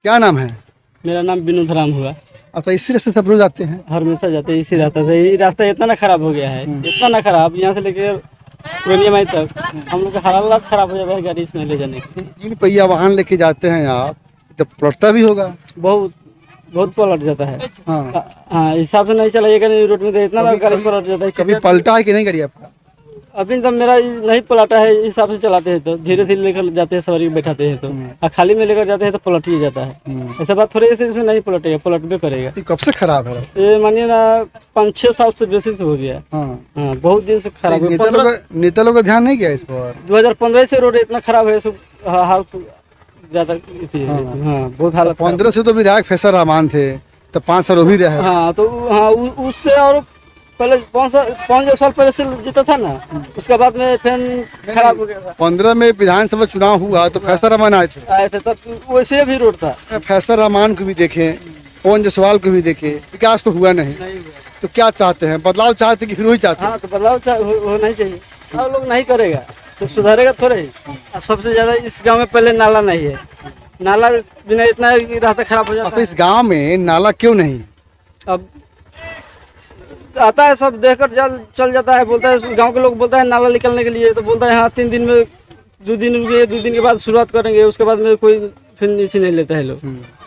क्या नाम है? मेरा नाम विनोद राम हुआ। अच्छा, इसी रास्ते सब रोज आते हैं? हमेशा जाते हैं इसी रास्ते से। ये रास्ता इतना ना खराब हो गया है, इतना ना खराब, यहाँ से लेकर पूर्णिया माई तक हम लोग का हालत खराब हो जाता है गाड़ी इसमें ले जाने की। 3 पहिया वाहन लेके जाते हैं आप, जब पलटता भी होगा। बहुत बहुत पलट जाता है। हाँ, हाँ, हिसाब से नहीं चलाइएगा नहीं रोड में तो इतना ना गाड़ी पलट जाता है। कभी पलटा है कि नहीं गाड़ी आपका? अभी तक मेरा नहीं पलटा है। इस हिसाब से चलाते हैं तो धीरे धीरे लेकर जाते हैं, सवारी बैठाते हैं तो, और खाली में लेकर जाते हैं तो पलट ही जाता है। ऐसा बात थोड़ी ऐसे इसमें नहीं पलटेगा, पलटबे करेगा। ये कब से खराब है रास्ता? ये मानिए ना 5-6 साल से बेसिस हो गया। हाँ, हाँ, बहुत दिन से खराब है। नेता लोग का ध्यान नहीं गया इस पर? 2015 से रोड इतना खराब है, सब हाल ज्यादा थी। हाँ, बहुत हालत 15 से तो विधायक फैसल रहमान थे, तो 5 साल वो भी रहे। हाँ, तो हाँ उससे और पहले 5 साल पहले से जीता था ना, उसके बाद में फिर खराब हो गया था। 15 में विधानसभा चुनाव हुआ तो फैसल रहमान आए थे, तब वैसे भी रोड था। फैसल रहमान को भी देखे, पवन जायसवाल को भी देखे, विकास तो हुआ नहीं। तो क्या चाहते हैं? बदलाव चाहते कि फिर वही चाहते हैं? हाँ, तो बदलाव होना ही चाहिए। और लोग नहीं करेगा तो सुधरेगा थोड़े ही। सबसे ज्यादा इस गांव में पहले नाला नहीं है, नाला बिना इतना रास्ता खराब हो जाता अच्छा, इस गांव में नाला क्यों नहीं? अब आता है सब देखकर चल जाता है, बोलता है गांव के लोग, बोलता है नाला निकलने के लिए, तो बोलता है हाँ 3 दिन में 2 दिन रुके, 2 दिन के बाद शुरुआत करेंगे, उसके बाद में कोई फिर नीचे नहीं लेता है लोग।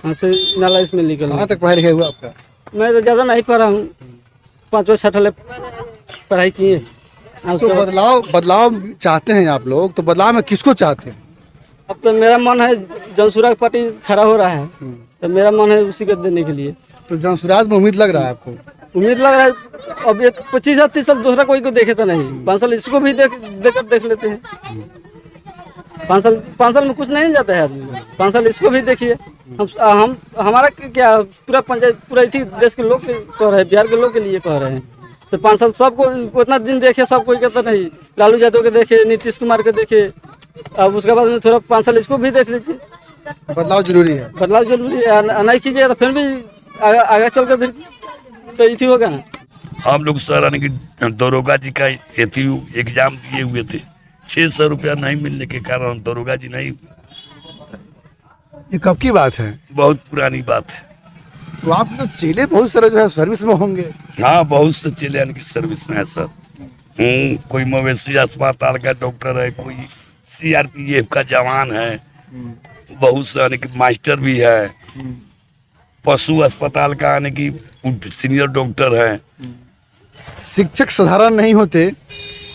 हाँ, से नाला इसमें निकल। कहाँ तक पढ़ाई लिखाई हुआ आपका? मैं तो ज़्यादा नहीं पढ़ा हूँ, 5-6 पढ़ाई किए। तो बदलाव चाहते हैं आप लोग, तो बदलाव में किसको चाहते हैं? अब तो मेरा मन है जनसुराज पार्टी खड़ा हो रहा है, तो मेरा मन है उसी को देने के लिए। तो जनसुराज में उम्मीद लग रहा है आपको? उम्मीद लग रहा है। अब 25-30 साल दूसरा कोई को देखे तो नहीं, 5 साल इसको भी देख लेते हैं। 5 साल में कुछ नहीं जाता है आदमी। 5 साल इसको भी देखिए। हम हमारा क्या पूरा पंचायत पूरा इसी देश के लोग कह रहे हैं, बिहार के लोग के लिए कह रहे हैं। 5 साल सबको उतना दिन देखे, सब कोई कहता नहीं। लालू यादव के देखे, नीतीश कुमार के देखे, अब उसके बाद में थोड़ा 5 साल इसको भी देख लीजिए। बदलाव जरूरी है। बदलाव जरूरी है, नहीं कीजिएगा तो फिर भी आगे चल कर फिर तो इसी होगा ना। हम लोग सर यानी कि दरोगा जी का एग्जाम दिए हुए थे, 600 रुपया नहीं मिलने के कारण दरोगा जी नहीं। ये कब की बात है? बहुत पुरानी बात है। तो आप तो चेले बहुत सारे जो है सर्विस में होंगे। हाँ, बहुत से चेले यानी कि सर्विस में है सर। कोई मवेशी अस्पताल का डॉक्टर है, कोई CRPF का जवान है, बहुत से यानी कि मास्टर भी है, पशु अस्पताल का यानी कि सीनियर डॉक्टर है। शिक्षक साधारण नहीं होते।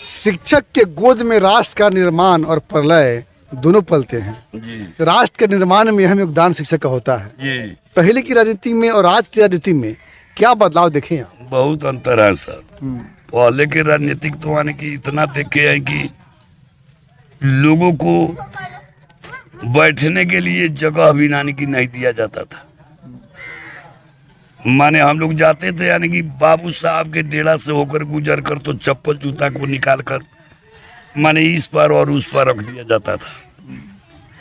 शिक्षक के गोद में राष्ट्र का निर्माण और प्रलय दोनों पलते हैं जी। राष्ट्र के निर्माण में अहम योगदान शिक्षक का होता है जी। पहले की राजनीति में और आज की राजनीति में क्या बदलाव देखे आप? बहुत अंतर है सर। पहले के राजनीतिक तो यानी कि इतना देखे हैं कि लोगों को बैठने के लिए जगह भी यानी कि नहीं दिया जाता था। माने हम लोग जाते थे यानी कि बाबू साहब के डेरा से होकर गुजर कर तो चप्पल जूता को निकाल कर माने इस पार और उस पार रख दिया जाता था,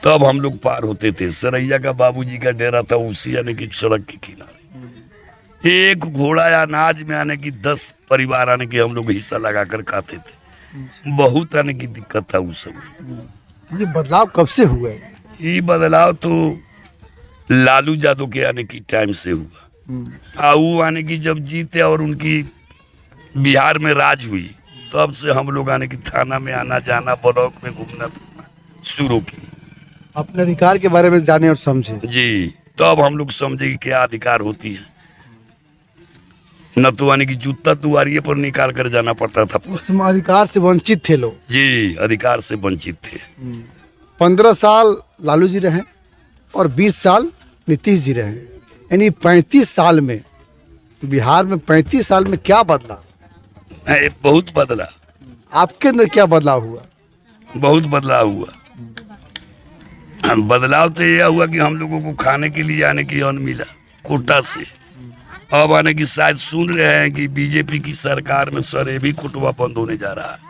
तब हम लोग पार होते थे। सरैया का बाबूजी का डेरा था उसी यानी कि सड़क के किनारे। एक घोड़ा या अनाज में आने की 10 परिवार आने की हम लोग हिस्सा लगा कर खाते थे। बहुत आने की दिक्कत था उस समय। ये बदलाव कब से हुआ? ये बदलाव तो लालू यादव के आने की टाइम से हुआ। वो आने की जब जीते और उनकी बिहार में राज हुई, तब से हम लोग आने की थाना में आना जाना, ब्लॉक में घूमना फिरना शुरू की। अपने अधिकार के बारे में जाने और समझे जी, तब हम लोग समझे कि क्या अधिकार होती है। न तो आने की जूता दुआरिये पर निकाल कर जाना पड़ता था। उस अधिकार से वंचित थे लोग। जी, अधिकार से वंचित थे। 15 साल लालू जी रहे और 20 साल नीतीश जी रहे, यानी 35 साल में बिहार में 35 साल में क्या बदला? बहुत बदला। आपके अंदर क्या बदलाव हुआ? बहुत बदलाव हुआ। बदलाव तो यह हुआ कि हम लोगों को खाने के लिए आने की अन्न मिला कोटा से। अब आने की शायद सुन रहे हैं कि बीजेपी की सरकार में सर ये भी कोटवा बंद होने जा रहा है।